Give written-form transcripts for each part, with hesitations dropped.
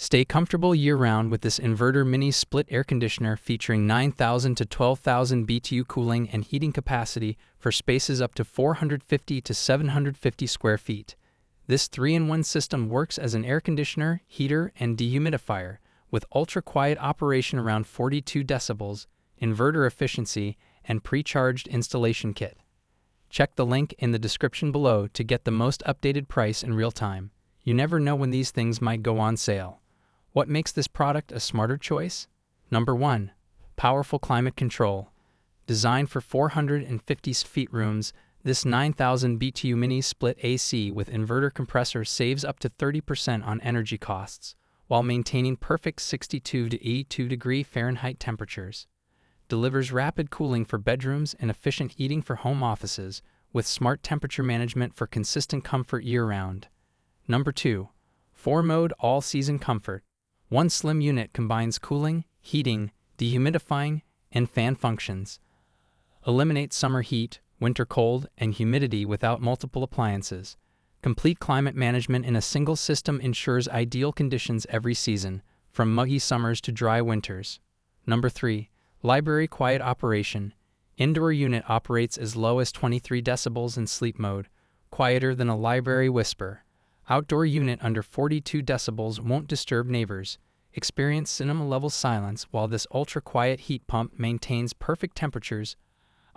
Stay comfortable year-round with this Inverter mini split air conditioner featuring 9,000 to 12,000 BTU cooling and heating capacity for spaces up to 450 to 750 square feet. This 3-in-1 system works as an air conditioner, heater, and dehumidifier, with ultra-quiet operation around 42 decibels, inverter efficiency, and pre-charged installation kit. Check the link in the description below to get the most updated price in real time. You never know when these things might go on sale. What makes this product a smarter choice? Number 1. Powerful climate control. Designed for 450 feet rooms, this 9,000 BTU mini split AC with inverter compressor saves up to 30% on energy costs, while maintaining perfect 62 to 82 degree Fahrenheit temperatures. Delivers rapid cooling for bedrooms and efficient heating for home offices, with smart temperature management for consistent comfort year-round. Number 2. 4-mode all-season comfort. One slim unit combines cooling, heating, dehumidifying, and fan functions. Eliminates summer heat, winter cold, and humidity without multiple appliances. Complete climate management in a single system ensures ideal conditions every season, from muggy summers to dry winters. Number 3. Library quiet operation. Indoor unit operates as low as 23 decibels in sleep mode, quieter than a library whisper. Outdoor unit under 42 decibels won't disturb neighbors. Experience cinema-level silence while this ultra-quiet heat pump maintains perfect temperatures,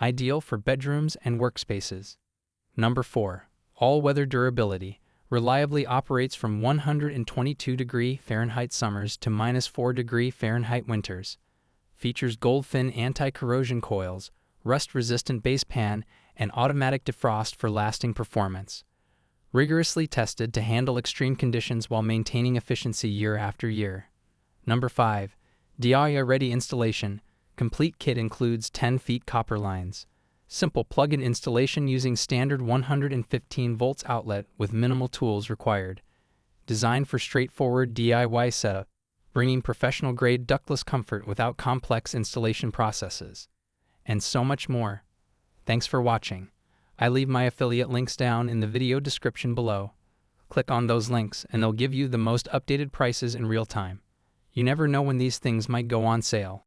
ideal for bedrooms and workspaces. Number 4. All-weather durability. Reliably operates from 122 degree Fahrenheit summers to -4 degree Fahrenheit winters. Features gold-fin anti-corrosion coils, rust-resistant base pan, and automatic defrost for lasting performance. Rigorously tested to handle extreme conditions while maintaining efficiency year after year. Number 5. DIY-ready installation. Complete kit includes 10 feet copper lines. Simple plug-in installation using standard 115 volts outlet with minimal tools required. Designed for straightforward DIY setup, bringing professional-grade ductless comfort without complex installation processes. And so much more. Thanks for watching. I leave my affiliate links down in the video description below. Click on those links and they'll give you the most updated prices in real time. You never know when these things might go on sale.